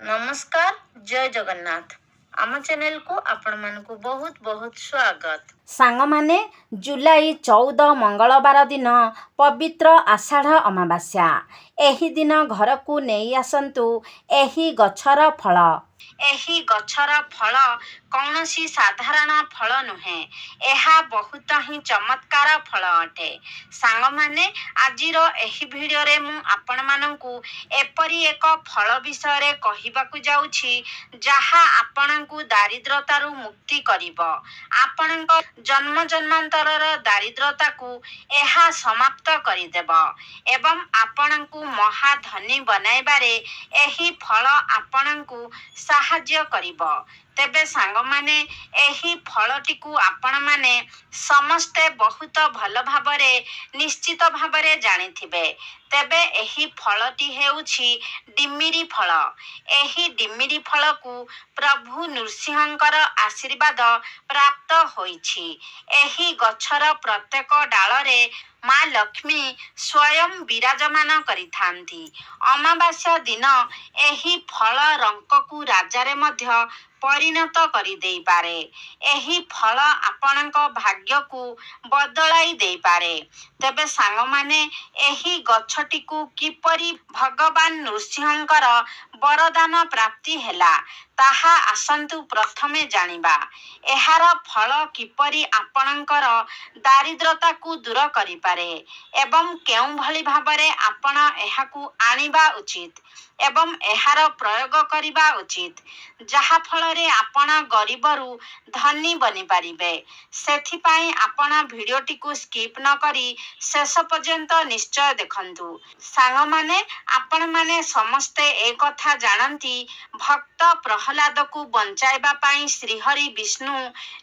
नमस्कार जय जगन्नाथ आम चैनल को आपण मानकु बहुत बहुत स्वागत। सांगमाने जुलाई 14 मंगलवार दिन पवित्र आषाढ़ अमावास्या। एही दिन घर को नहीं आसंतु एही गछर फल। एही गछर फल कौनसी साधारण फल नुहे, एहा बहुत ही चमत्कार फल अटे। सांग माने आजिर एही वीडियो रे मु आपण मानंकु एपरी एक फल विषय रे कहिबाकु जाउछि जहा आपणंकु दारिद्रतारु मुक्ति करिवो। आपणंक जन्म जन्मांतरर दारिद्रताकु एहा समाप्त करिदेबो एवं आपणंकु महाधनी बनाइबारे एही फल आपणंकु साहाଯ୍ୟ करिवो। तेबे सांग माने एही फलटिकु आपण माने समस्ते बहुत भल भाबरे निश्चित भाबरे जानिथिबे। तेबे एही फलटी हेउछि डिमिरी फल। एही डिमिरी फलकु प्रभु नृसिंहकर आशीर्वाद प्राप्त होइछि। एही गछर प्रत्येक डालरे माँ लक्ष्मी स्वयं विराजमान करिथांती। अमावास्या दिन एही फल रंककु राजारे मध्य परिणत करि देई पारे। एही फल आपणक भाग्यकु बदलाई देई पारे। तेबे सांग माने एही गछटिकु किपरि भगवान नृसिंहकर वरदान प्राप्ति हेला ताहा आसंतु प्रथमे जानिबा। एहार फल किपरि आपणकर दारिद्रताकु दूर करि पारे एवं केउ भली भाबरे आपण एहाकु आनिबा उचित एवं एहार प्रयोग करिबा उचित जहा फलरे आपण गरीबरु धनी बनि पारिबे। सेथिपाई आपण भिडियोटिकु स्किप न करी शेष पर्यंत निश्चय देखंतु। सांग माने आपण माने समस्ते ए कथा जानंती भक्त प्रहलादकु बंचाइबा पाई श्रीहरि विष्णु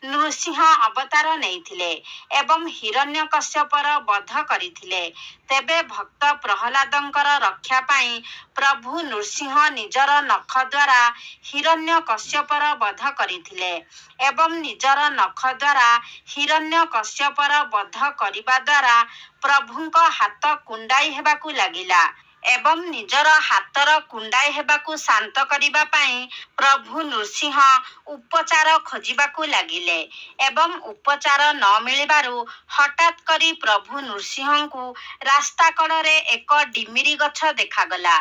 नृसिंह अवतार नेइथिले एवं हिरण्यकश्यपर वध करिथिले। तेबे भक्त प्रहलादंकर रक्षा पाई प्रभु नृसिंह निजर नख द्वारा हिरण्यकश्यपर वध करिथिले एवं निजर नख द्वारा हिरण्यकश्यपर वध करिबा द्वारा प्रभुंक हाथ कुंडाई हेबाकु लागिला एवं निजर हातर कुंडाई हेबाकु शांत करिबा पाई प्रभु नृसिंह उपचार खोजिबाकु लागिले एवं उपचार न मिलिबारु हठात करी प्रभु नृसिंहंकु रास्ता कड़रे एक डिमिरी गछ देखागला।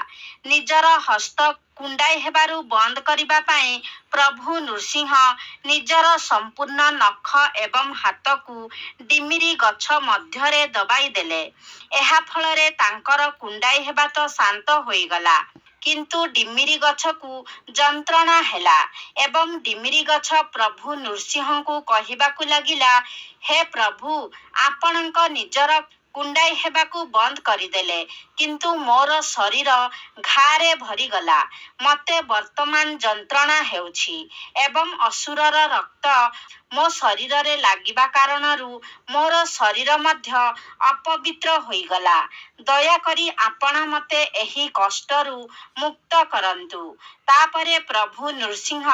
निजर हस्त कुंडाई हेबारु बंद करिबा पाई प्रभु नृसिंह निजर संपूर्ण नख एवं हाथकु डिमिरी गछ मध्यरे दबाई देले। एहा फलरे तांकर कुंडाई हेबा तो शांत होइगला किंतु डिमिरी गछकु जंत्रणा हेला एवं डिमिरी गछ प्रभु नृसिंहंकु कहिबाकु लागिला, हे प्रभु आपणंक निजर कुंडाई हेबाकु बंद करिदेले किंतु मोर शरीर घारे भरीगला। मते वर्तमान जंत्रणा हेउछि एवं असुरर रक्त मो शरीर रे लागिबा कारणरु मोर शरीर मध्य अपवित्र होइगला। दया करी आपण मते एही कष्टरु मुक्त करंतु। तापरे प्रभु नृसिंह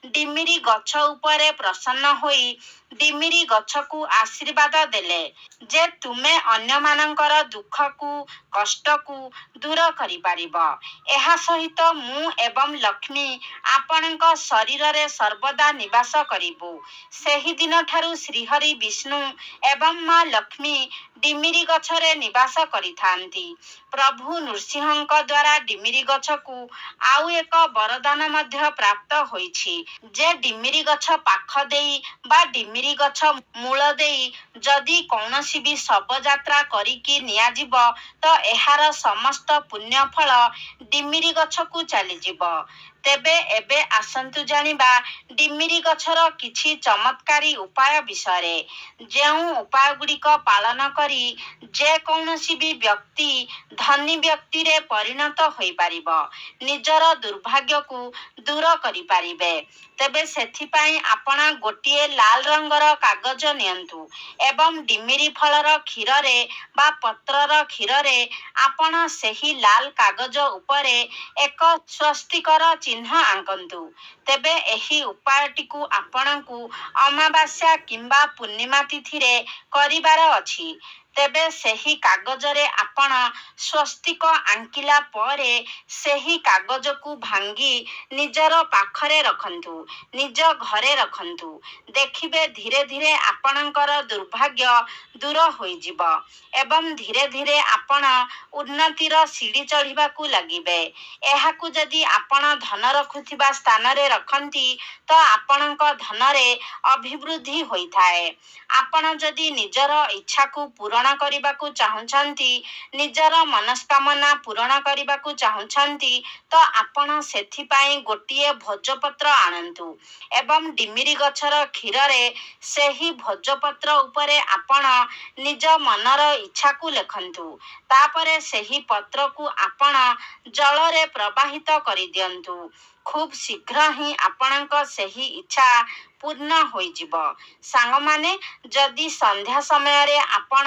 डिमिरी गछ उपरे प्रसन्न होई डिमिरी गछकु आशीर्वाद देले जे तुमे अन्य मानकर दुखकु कष्टकु दूर करि पारिबो। एहा सहित मु एवं लक्ष्मी आपणक शरीर रे सर्वदा निवास करिबु। सेही दिन ठारु श्रीहरि विष्णु एवं माँ लक्ष्मी डिमिरी गछरे निवास करिथांती। प्रभु नृसिंहंक द्वारा डिमिरी गछकु आउ एक वरदान मध्य प्राप्त होइछि जे डिमिरी गछ पाख देई बा डिमिरी गछ मूल देई जदि कौनसी भी शव यात्रा करिकी नियाजिब तो एहार समस्त पुण्य फल डिमिरी गछकु चलीजिब। तेबे एबे आसंतु जानिबा डिमिरी गछर किछि चमत्कारी उपाय विषय जेउ उपाय गुड़िक पालन करी जे कौनसी भी व्यक्ति धनी व्यक्ति रे परिणत होई पारिबो, निजर दुर्भाग्य को दूर करि पारिबे। तेबे सेथिपाई आपण गोटिए लाल रंगर कागज नियंतु एवं डिमिरी फलर क्षीर रे बा पत्रर क्षीर रे आपण सेही लाल कागज उपरे एक स्वस्तिकर चिन्ह आंकंतु। तेबे एही उपायटिकु आपणकु अमावास्या किंबा पूर्णिमा तिथि रे करिबार अछि। ତେବେ ସେହି କାଗଜରେ ଆପଣ ସ୍ୱସ୍ତିକ ଆଙ୍କିଲା ପରେ ସେହି କାଗଜକୁ ଭାଙ୍ଗି ନିଜର ପାଖରେ ରଖନ୍ତୁ, ନିଜ ଘରେ ରଖନ୍ତୁ। ଦେଖିବେ ଧୀରେ ଧୀରେ ଆପଣଙ୍କର ଦୁର୍ଭାଗ୍ୟ ଦୂର ହୋଇଯିବ ଏବଂ ଧୀରେ ଧୀରେ ଆପଣ ଉନ୍ନତିର ସିଡ଼ି ଚଢ଼ିବାକୁ ଲାଗିବେ। ଏହାକୁ ଯଦି ଆପଣ ଧନ ରଖୁଥିବା ସ୍ଥାନରେ ରଖନ୍ତି ତ ଆପଣଙ୍କ ଧନରେ ଅଭିବୃଦ୍ଧି ହୋଇଥାଏ। ଆପଣ ଯଦି ନିଜର ଇଚ୍ଛାକୁ ପୂରଣ କରିବାକୁ ଚାହୁଁଛନ୍ତି, ନିଜର ମନସ୍କାମନା ପୂରଣ କରିବାକୁ ଚାହୁଁଛନ୍ତି ତ ଆପଣ ସେଥିପାଇଁ ଗୋଟିଏ ଭୋଜପତ୍ର ଆଣନ୍ତୁ ଏବଂ ଡିମିରି ଗଛର କ୍ଷୀରରେ ସେହି ଭୋଜପତ୍ର ଉପରେ ଆପଣ ନିଜ ମନର ଇଚ୍ଛାକୁ ଲେଖନ୍ତୁ। ତାପରେ ସେହି ପତ୍ରକୁ ଆପଣ ଜଳରେ ପ୍ରବାହିତ କରିଦିଅନ୍ତୁ। ଖୁବ୍ ଶୀଘ୍ର ହିଁ ଆପଣଙ୍କ ସେହି ଇଚ୍ଛା ପୂର୍ଣ୍ଣ ହୋଇଯିବ। ସାଙ୍ଗମାନେ, ଯଦି ସନ୍ଧ୍ୟା ସମୟରେ ଆପଣ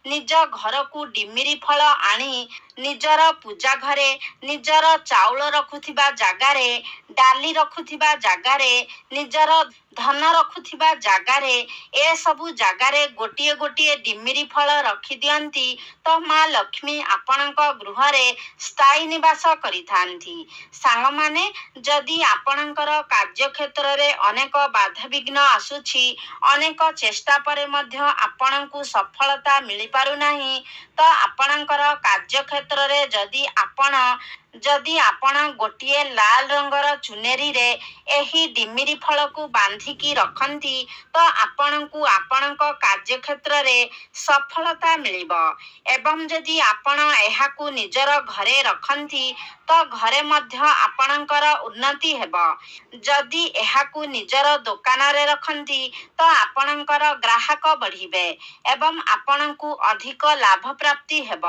ନିଜ ଘରକୁ ଡିମିରି ଫଳ ଆଣି ନିଜର ପୂଜା ଘରେ, ନିଜର ଚାଉଳ ରଖୁଥିବା ଜାଗାରେ, ଡାଲି ରଖୁଥିବା ଜାଗାରେ, ନିଜର ଧନ ରଖୁଥିବା ଜାଗାରେ, ଏସବୁ ଜାଗାରେ ଗୋଟିଏ ଗୋଟିଏ ଡିମିରି ଫଳ ରଖିଦିଅନ୍ତି ତ ମା ଲକ୍ଷ୍ମୀ ଆପଣଙ୍କ ଗୃହରେ ସ୍ଥାୟୀ ନିବାସ କରିଥାନ୍ତି। ସାଙ୍ଗମାନେ, ଯଦି ଆପଣଙ୍କର କାର୍ଯ୍ୟକ୍ଷେତ୍ରରେ ଅନେକ ବାଧାବିଘ୍ନ ଆସୁଛି, ଅନେକ ଚେଷ୍ଟା ପରେ ମଧ୍ୟ ଆପଣଙ୍କୁ ସଫଳତା ମିଳିପାରୁନାହିଁ, ତ ଆପଣଙ୍କର କାର୍ଯ୍ୟକ୍ଷେତ୍ରରେ ଯଦି ଆପଣ ଗୋଟିଏ ଲାଲ ରଙ୍ଗର ଚୁନରିରେ ଏହି ଡିମିରି ଫଳକୁ ବାନ୍ଧିକି ରଖନ୍ତି ତ ଆପଣଙ୍କୁ ଆପଣଙ୍କ କାର୍ଯ୍ୟକ୍ଷେତ୍ରରେ ସଫଳତା ମିଳିବ। ଏବଂ ଯଦି ଆପଣ ଏହାକୁ ନିଜର ଘରେ ରଖନ୍ତି ତ ଘରେ ମଧ୍ୟ ଆପଣଙ୍କର ଉନ୍ନତି ହେବ। ଯଦି ଏହାକୁ ନିଜର ଦୋକାନରେ ରଖନ୍ତି ତ ଆପଣଙ୍କର ଗ୍ରାହକ ବଢ଼ିବେ ଏବଂ ଆପଣଙ୍କୁ ଅଧିକ ଲାଭ ପ୍ରାପ୍ତି ହେବ।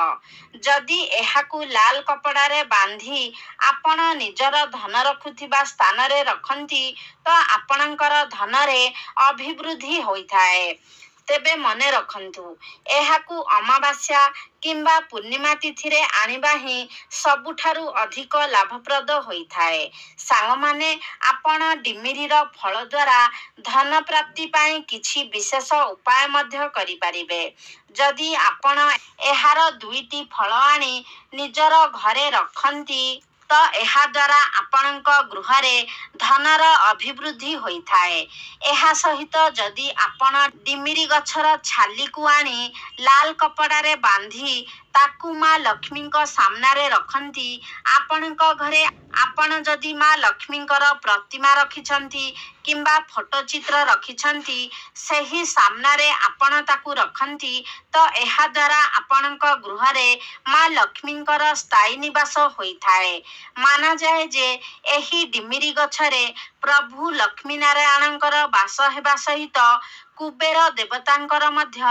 ଯଦି ଏହାକୁ ଲାଲ କପଡ଼ାରେ ବାନ୍ଧି ଆପଣ ନିଜର ଧନ ରଖୁଥିବା ସ୍ଥାନରେ ରଖନ୍ତି ତ ଆପଣଙ୍କର ଧନରେ ଅଭିବୃଦ୍ଧି ହୋଇଥାଏ। ତେବେ ମନେ ରଖନ୍ତୁ, ଏହାକୁ ଅମାବାସ୍ୟା କିମ୍ବା ପୂର୍ଣ୍ଣିମା ତିଥିରେ ଆଣିବା ହିଁ ସବୁଠାରୁ ଅଧିକ ଲାଭପ୍ରଦ ହୋଇଥାଏ। ସାଙ୍ଗମାନେ, ଆପଣ ଡିମିରିର ଫଳ ଦ୍ୱାରା ଧନ ପ୍ରାପ୍ତି ପାଇଁ କିଛି ବିଶେଷ ଉପାୟ ମଧ୍ୟ କରିପାରିବେ। ଯଦି ଆପଣ ଏହାର 2ଟି ଫଳ ଆଣି ନିଜର ଘରେ ରଖନ୍ତି ତ ଏହାଦ୍ୱାରା ଆପଣଙ୍କ ଗୃହରେ ଧନର ଅଭିବୃଦ୍ଧି ହୋଇଥାଏ। ଏହା ସହିତ ଯଦି ଆପଣ ଡିମିରି ଗଛର ଛାଲିକୁ ଆଣି ଲାଲ କପଡ଼ାରେ ବାନ୍ଧି ତାକୁ ମା ଲକ୍ଷ୍ମୀଙ୍କ ସାମ୍ନାରେ ରଖନ୍ତି, ଆପଣଙ୍କ ଘରେ ଆପଣ ଯଦି ମା ଲକ୍ଷ୍ମୀଙ୍କର ପ୍ରତିମା ରଖିଛନ୍ତି କିମ୍ବା ଫଟୋ ଚିତ୍ର ରଖିଛନ୍ତି, ସେହି ସାମ୍ନାରେ ଆପଣ ତାକୁ ରଖନ୍ତି ତ ଏହାଦ୍ୱାରା ଆପଣଙ୍କ ଗୃହରେ ମା ଲକ୍ଷ୍ମୀଙ୍କର ସ୍ଥାୟୀ ନିବାସ ହୋଇଥାଏ। ମାନାଯାଏ ଯେ ଏହି ଡିମିରି ଗଛରେ ପ୍ରଭୁ ଲକ୍ଷ୍ମୀ ନାରାୟଣଙ୍କର ବାସ ହେବା ସହିତ କୁବେର ଦେବତାଙ୍କର ମଧ୍ୟ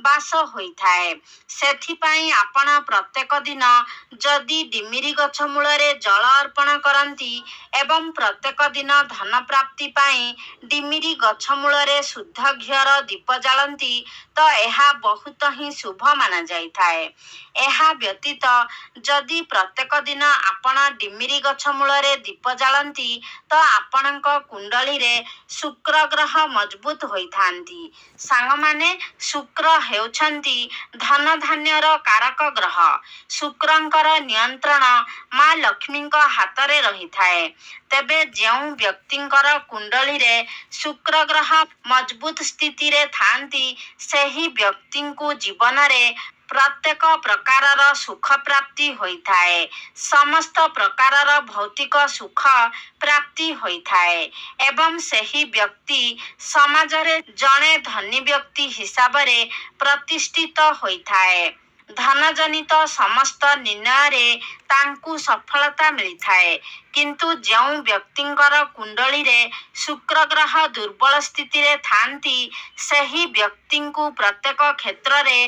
ବାସ ହୋଇଥାଏ। ସେଥିପାଇଁ ଆପଣ ପ୍ରତ୍ୟେକ ଦିନ ଯଦି ଡିମିରି ଗଛ ମୂଳରେ ଜଳ ଅର୍ପଣ କରନ୍ତି ଏବଂ ପ୍ରତ୍ୟେକ ଦିନ ଧନ ପ୍ରାପ୍ତି ପାଇଁ ଡିମିରି ଗଛ ମୂଳରେ ଶୁଦ୍ଧ ଘିଅର ଦୀପ ଜାଳନ୍ତି ତ ଏହା ବହୁତ ହିଁ ଶୁଭ ମାନାଯାଇଥାଏ। ଏହା ବ୍ୟତୀତ ଯଦି ପ୍ରତ୍ୟେକ ଦିନ ଆପଣ ଡିମିରି ଗଛ ମୂଳରେ ଦୀପ ଜାଳନ୍ତି ତ ଆପଣଙ୍କ କୁଣ୍ଡଳୀରେ ଶୁକ୍ର ଗ୍ରହ ମଜବୁତ ହୋଇଥାନ୍ତି। ସାଙ୍ଗମାନେ, ଶୁକ୍ର ହେଉଛନ୍ତି ଧନ ଧାନ୍ୟର କାରକ ଗ୍ରହ। ଶୁକ୍ରଙ୍କର ନିୟନ୍ତ୍ରଣ ମା ଲକ୍ଷ୍ମୀଙ୍କ ହାତରେ ରହିଥାଏ। ତେବେ ଯେଉଁ ବ୍ୟକ୍ତିଙ୍କର କୁଣ୍ଡଳୀରେ ଶୁକ୍ର ଗ୍ରହ ମଜବୁତ ସ୍ଥିତିରେ ଥାଆନ୍ତି, ସେହି ବ୍ୟକ୍ତିଙ୍କୁ ଜୀବନରେ ପ୍ରତ୍ୟେକ ପ୍ରକାରର ସୁଖ ପ୍ରାପ୍ତି ହୋଇଥାଏ। ସମସ୍ତ ପ୍ରକାରର ଭୌତିକ ସୁଖ ପ୍ରାପ୍ତି ହୋଇଥାଏ ଏବଂ ସେହି ବ୍ୟକ୍ତି ସମାଜରେ ଜଣେ ଧନୀ ବ୍ୟକ୍ତି ହିସାବରେ ପ୍ରତିଷ୍ଠିତ ହୋଇଥାଏ। ଧନଜନିତ ସମସ୍ତ ନିର୍ଣ୍ଣୟରେ ତାଙ୍କୁ ସଫଳତା ମିଳିଥାଏ। କିନ୍ତୁ ଯେଉଁ ବ୍ୟକ୍ତିଙ୍କର କୁଣ୍ଡଳୀରେ ଶୁକ୍ର ଗ୍ରହ ଦୁର୍ବଳ ସ୍ଥିତିରେ ଥାଆନ୍ତି, ସେହି ବ୍ୟକ୍ତିଙ୍କୁ ପ୍ରତ୍ୟେକ କ୍ଷେତ୍ରରେ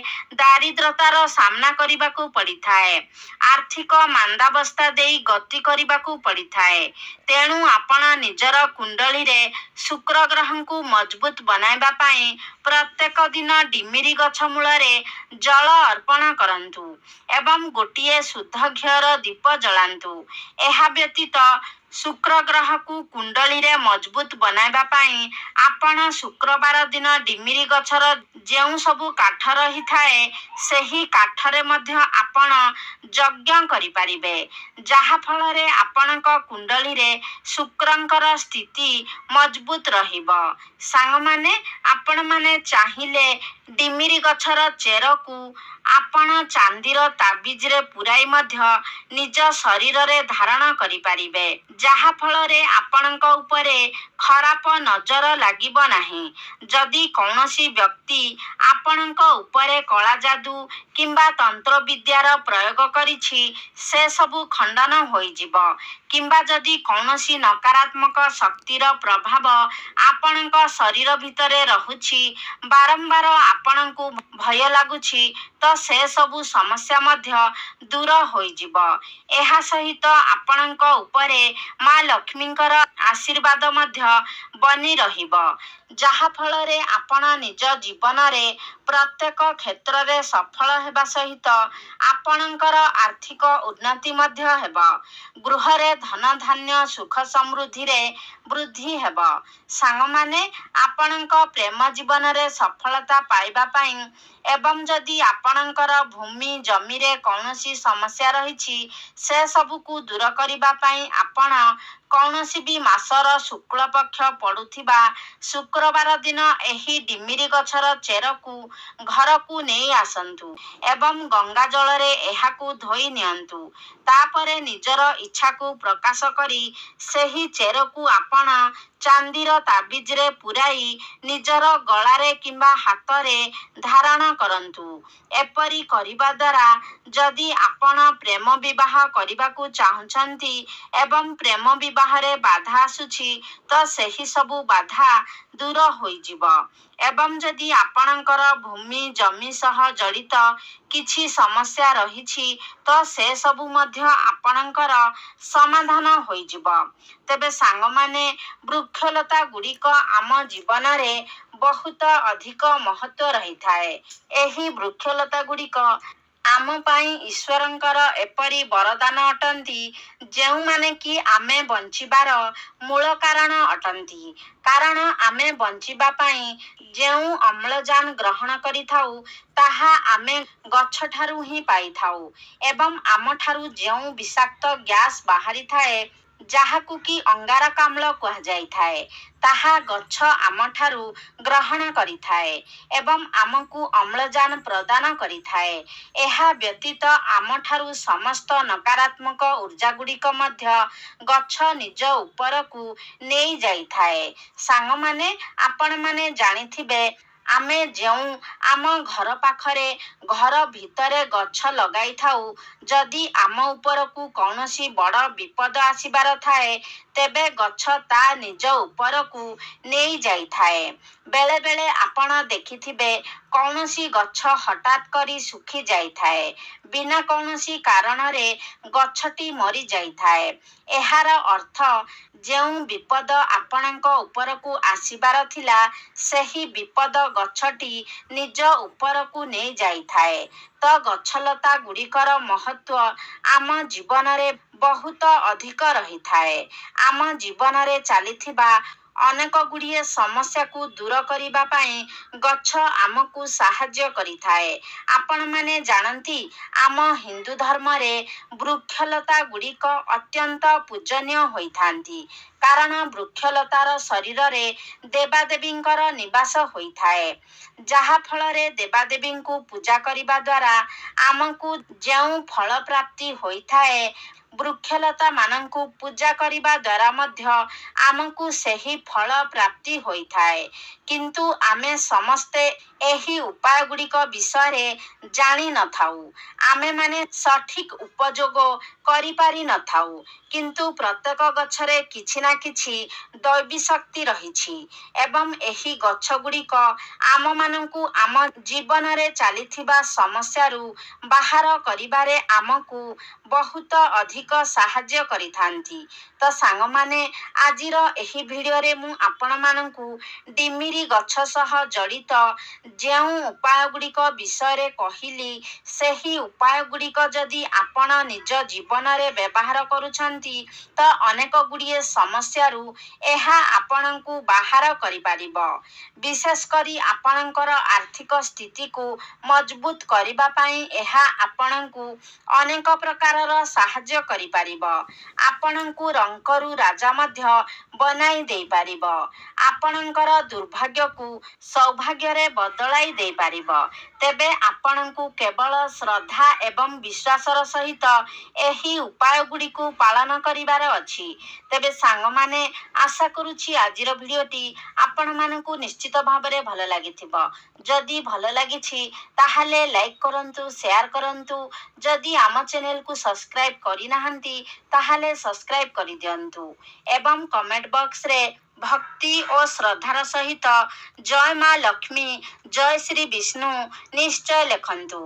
ଦାରିଦ୍ରତାର ସାମ୍ନା କରିବାକୁ ପଡ଼ିଥାଏ। ଆର୍ଥିକ ମାନ୍ଦାବସ୍ଥା ଦେଇ ଗତି କରିବାକୁ ପଡ଼ିଥାଏ। ତେଣୁ ଆପଣ ନିଜର କୁଣ୍ଡଳୀରେ ଶୁକ୍ର ଗ୍ରହଙ୍କୁ ମଜବୁତ ବନାଇବା ପାଇଁ ପ୍ରତ୍ୟେକ ଦିନ ଡିମିରି ଗଛ ମୂଳରେ ଜଳ ଅର୍ପଣ କରନ୍ତୁ ଏବଂ ଗୋଟିଏ ଶୁଦ୍ଧ ଘିଅର ଦୀପ ଜଳାନ୍ତୁ। ଏହା ବ୍ୟତୀତ ଶୁକ୍ର ଗ୍ରହକୁ କୁଣ୍ଡଳୀରେ ମଜବୁତ ବନାଇବା ପାଇଁ ଆପଣ ଶୁକ୍ରବାର ଦିନ ଡିମିରି ଗଛର ଯେଉଁ ସବୁ କାଠ ରହିଥାଏ ସେହି କାଠରେ ମଧ୍ୟ ଆପଣ ଯଜ୍ଞ କରିପାରିବେ, ଯାହା ଫଳରେ ଆପଣଙ୍କ କୁଣ୍ଡଳୀରେ ଶୁକ୍ରଙ୍କର ସ୍ଥିତି ମଜବୁତ ରହିବ। ସାଙ୍ଗମାନେ, ଆପଣମାନେ ଚାହିଁଲେ ଡିମିରି ଗଛର ଚେରକୁ ଆପଣ ଚାନ୍ଦିର ତାବିଜରେ ପୂରାଇ ମଧ୍ୟ ନିଜ ଶରୀରରେ ଧାରଣ କରିପାରିବେ, ଯାହା ଫଳରେ ଆପଣଙ୍କ ଉପରେ ଖରାପ ନଜର ଲାଗିବ ନାହିଁ। ଯଦି କୌଣସି ବ୍ୟକ୍ତି ଆପଣଙ୍କ ଉପରେ କଳା ଯାଦୁ କିମ୍ବା ତନ୍ତ୍ର ବିଦ୍ୟାର ପ୍ରୟୋଗ କରିଛି, ସେସବୁ ଖଣ୍ଡନ ହୋଇଯିବ। କିମ୍ବା ଯଦି କୌଣସି ନକାରାତ୍ମକ ଶକ୍ତିର ପ୍ରଭାବ ଆପଣଙ୍କ ଶରୀର ଭିତରେ ରହୁଛି, ବାରମ୍ବାର ଆପଣଙ୍କୁ ଭୟ ଲାଗୁଛି, ତ ସେସବୁ ସମସ୍ୟା ମଧ୍ୟ ଦୂର ହୋଇଯିବ। ଏହା ସହିତ ଆପଣଙ୍କ ଉପରେ ମା ଲକ୍ଷ୍ମୀଙ୍କର ଆଶୀର୍ବାଦ ମଧ୍ୟ ବନି ରହିବ, ଯାହା ଫଳରେ ଆପଣ ନିଜ ଜୀବନରେ ପ୍ରତ୍ୟେକ କ୍ଷେତ୍ରରେ ସଫଳ ହେବା ସହିତ ଆପଣଙ୍କର ଆର୍ଥିକ ଉନ୍ନତି ମଧ୍ୟ ହେବ। ଗୃହରେ ଧନ ଧାନ୍ୟ ସୁଖ ସମୃଦ୍ଧିରେ ବୃଦ୍ଧି ହେବ। ସାଙ୍ଗମାନେ, ଆପଣଙ୍କ ପ୍ରେମ ଜୀବନରେ ସଫଳତା ପାଇବା ପାଇଁ ଏବଂ ଯଦି ଆପଣଙ୍କର ଭୂମି ଜମିରେ କୌଣସି ସମସ୍ୟା ରହିଛି, ସେସବୁକୁ ଦୂର କରିବା ପାଇଁ ଆପଣ କୌଣସି ବି ମାସର ଶୁକ୍ଳପକ୍ଷ ପଡ଼ୁଥିବା ଶୁକ୍ରବାର ଦିନ ଏହି ଡିମିରି ଗଛର ଚେରକୁ ଘରକୁ ନେଇ ଆସନ୍ତୁ ଏବଂ ଗଙ୍ଗା ଜଳରେ ଏହାକୁ ଧୋଇ ନିଅନ୍ତୁ। ତାପରେ ନିଜର ଇଚ୍ଛାକୁ ପ୍ରକାଶ କରି ସେହି ଚେରକୁ ଆପଣ ଚାନ୍ଦିର ତାବିଜରେ ପୂରାଇ ନିଜର ଗଳାରେ କିମ୍ବା ହାତରେ ଧାରଣ କରନ୍ତୁ। ଏପରି କରିବା ଦ୍ୱାରା ଯଦି ଆପଣ ପ୍ରେମ ବିବାହ କରିବାକୁ ଚାହୁଁଛନ୍ତି ଏବଂ ପ୍ରେମ ବିବାହରେ ବାଧା ଆସୁଛି, ତ ସେହି ସବୁ ବାଧା ଦୂର ହୋଇଯିବ। ଏବଂ ଯଦି ଆପଣଙ୍କର ଭୂମି ଜମି ସହ ଜଡ଼ିତ କିଛି ସମସ୍ୟା ରହିଛି, ତ ସେସବୁ ମଧ୍ୟ ଆପଣଙ୍କର ସମାଧାନ ହୋଇଯିବ। ତେବେ ସାଙ୍ଗମାନେ, ବୃକ୍ଷଲତା ଗୁଡ଼ିକ ଆମ ଜୀବନରେ ବହୁତ ଅଧିକ ମହତ୍ତ୍ୱ ରହିଥାଏ। ଏହି ବୃକ୍ଷଲତା ଗୁଡ଼ିକ ଆମ ପାଇଁ ଈଶ୍ୱରଙ୍କର ଏପରି ବରଦାନ ଅଟନ୍ତି, ଯେଉଁମାନେ କି ଆମେ ବଞ୍ଚିବାର ମୂଳ କାରଣ ଅଟନ୍ତି। କାରଣ ଆମେ ବଞ୍ଚିବା ପାଇଁ ଯେଉଁ ଅମ୍ଳଜାନ ଗ୍ରହଣ କରିଥାଉ, ତାହା ଆମେ ଗଛଠାରୁ ହିଁ ପାଇଥାଉ ଏବଂ ଆମଠାରୁ ଯେଉଁ ବିଷାକ୍ତ ଗ୍ୟାସ୍ ବାହାରିଥାଏ, ଯାହାକୁ କି ଅଙ୍ଗାରକାମ୍ଳ କୁହାଯାଇଥାଏ, ତାହା ଗଛ ଆମଠାରୁ ଗ୍ରହଣ କରିଥାଏ ଏବଂ ଆମକୁ ଅମ୍ଳଜାନ ପ୍ରଦାନ କରିଥାଏ। ଏହା ବ୍ୟତୀତ ଆମଠାରୁ ସମସ୍ତ ନକାରାତ୍ମକ ଉର୍ଜା ଗୁଡ଼ିକ ମଧ୍ୟ ଗଛ ନିଜ ଉପରକୁ ନେଇ ଯାଇଥାଏ। ସାଙ୍ଗମାନେ, ଆପଣମାନେ ଜାଣିଥିବେ, ଆମେ ଯେଉଁ ଆମ ଘର ପାଖରେ ଘର ଭିତରେ ଗଛ ଲଗାଇଥାଉ, ଯଦି ଆମ ଉପରକୁ କୌଣସି ବଡ଼ ବିପଦ ଆସିବାର ଥାଏ, ତେବେ ଗଛ ତା ନିଜ ଉପରକୁ ନେଇ ଯାଇଥାଏ। ବେଳେ ବେଳେ ଆପଣ ଦେଖିଥିବେ, କୌଣସି ଗଛ ହଠାତ୍ କରି ଶୁଖି ଯାଇଥାଏ। ବିନା କୌଣସି କାରଣରେ ଗଛଟି ମରି ଯାଇଥାଏ। ଏହାର ଅର୍ଥ, ଯେଉଁ ବିପଦ ଆପଣଙ୍କ ଉପରକୁ ଆସିବାର ଥିଲା, ସେହି ବିପଦ ଗଛଟି ନିଜ ଉପରକୁ ନେଇ ଯାଇଥାଏ। ତ ଗଛଲତା ଗୁଡ଼ିକର ମହତ୍ତ୍ୱ ଆମ ଜୀବନରେ ବହୁତ ଅଧିକ ରହିଥାଏ। ଆମ ଜୀବନରେ ଚାଲିଥିବା ଅନେକ ଗୁଡ଼ିଏ ସମସ୍ୟାକୁ ଦୂର କରିବା ପାଇଁ ଗଛ ଆମକୁ ସାହାଯ୍ୟ କରିଥାଏ। ଆପଣମାନେ ଜାଣନ୍ତି, ଆମ ହିନ୍ଦୁ ଧର୍ମରେ ବୃକ୍ଷଲତା ଗୁଡ଼ିକ ଅତ୍ୟନ୍ତ ପୂଜନୀୟ ହୋଇଥାନ୍ତି, କାରଣ ବୃକ୍ଷଲତାର ଶରୀରରେ ଦେବାଦେବୀଙ୍କର ନିବାସ ହୋଇଥାଏ, ଯାହା ଫଳରେ ଦେବାଦେବୀଙ୍କୁ ପୂଜା କରିବା ଦ୍ୱାରା ଆମକୁ ଯେଉଁ ଫଳ ପ୍ରାପ୍ତି ହୋଇଥାଏ, ବୃକ୍ଷଲତାମାନଙ୍କୁ ପୂଜା କରିବା ଦ୍ୱାରା ମଧ୍ୟ ଆମକୁ ସେହି ଫଳ ପ୍ରାପ୍ତି ହୋଇଥାଏ। କିନ୍ତୁ ଆମେ ସମସ୍ତେ ଏହି ଉପାୟ ଗୁଡ଼ିକ ବିଷୟରେ ଜାଣିନଥାଉ। ଆମେମାନେ ସଠିକ୍ ଉପଯୋଗ କରିପାରିନଥାଉ। କିନ୍ତୁ ପ୍ରତ୍ୟେକ ଗଛରେ କିଛି ନା କିଛି ଦୈବୀ ଶକ୍ତି ରହିଛି ଏବଂ ଏହି ଗଛ ଗୁଡ଼ିକ ଆମମାନଙ୍କୁ ଆମ ଜୀବନରେ ଚାଲିଥିବା ସମସ୍ୟାରୁ ବାହାର କରିବାରେ ଆମକୁ ବହୁତ ଅଧିକ ସାହାଯ୍ୟ କରିଥାନ୍ତି। ତ ସାଙ୍ଗମାନେ, ଆଜିର ଆଜିର ଏହି ଭିଡ଼ିଓରେ ମୁଁ ଆପଣମାନଙ୍କୁ ଡିମିରି ଗଛ ସହ ଜଡ଼ିତ ଯେଉଁ ଉପାୟଗୁଡ଼ିକ ବିଷୟରେ କହିଲି, ସେହି ଉପାୟଗୁଡ଼ିକ ଯଦି ଆପଣ ନିଜ ଜୀବନରେ ବ୍ୟବହାର କରୁଛନ୍ତି ତ ଅନେକ ଗୁଡ଼ିଏ ସମସ୍ୟାରୁ ଏହା ଆପଣଙ୍କୁ ବାହାର କରିପାରିବ। ବିଶେଷ କରି ଆପଣଙ୍କର ଆର୍ଥିକ ସ୍ଥିତିକୁ ମଜବୁତ କରିବା ପାଇଁ ଏହା ଆପଣଙ୍କୁ ଅନେକ ପ୍ରକାରର ସାହାଯ୍ୟ କରିପାରିବ। ଆପଣଙ୍କୁ ରଙ୍କରୁ ରାଜା ମଧ୍ୟ ବନାଇ ଦେଇପାରିବ। ଆପଣଙ୍କର ଦୁର୍ଭାଗ୍ୟକୁ ସୌଭାଗ୍ୟରେ ବଦଳାଇ ଦେଇପାରିବ। ତେବେ ଆପଣଙ୍କୁ କେବଳ ଶ୍ରଦ୍ଧା ଏବଂ ବିଶ୍ୱାସର ସହିତ ଏହି ଉପାୟଗୁଡ଼ିକୁ ପାଳନ କରିବାର ଅଛି। ତେବେ ସାଙ୍ଗମାନେ, ଆଶା କରୁଛି ଆଜିର ଭିଡ଼ିଓଟି ଆପଣମାନଙ୍କୁ ନିଶ୍ଚିତ ଭାବରେ ଭଲ ଲାଗିଥିବ। ଯଦି ଭଲ ଲାଗିଛି ତାହେଲେ ଲାଇକ୍ କରନ୍ତୁ, ସେୟାର କରନ୍ତୁ। ଯଦି ଆମ ଚ୍ୟାନେଲକୁ ସବସ୍କ୍ରାଇବ୍ କରିନାହାନ୍ତି ତାହେଲେ ସବସ୍କ୍ରାଇବ୍ କରିଦିଅନ୍ତୁ ଏବଂ କମେଣ୍ଟ ବକ୍ସରେ ଭକ୍ତି ଓ ଶ୍ରଦ୍ଧାର ସହିତ ଜୟ ମା ଲକ୍ଷ୍ମୀ, ଜୟ ଶ୍ରୀ ବିଷ୍ଣୁ ନିଶ୍ଚୟ ଲେଖନ୍ତୁ।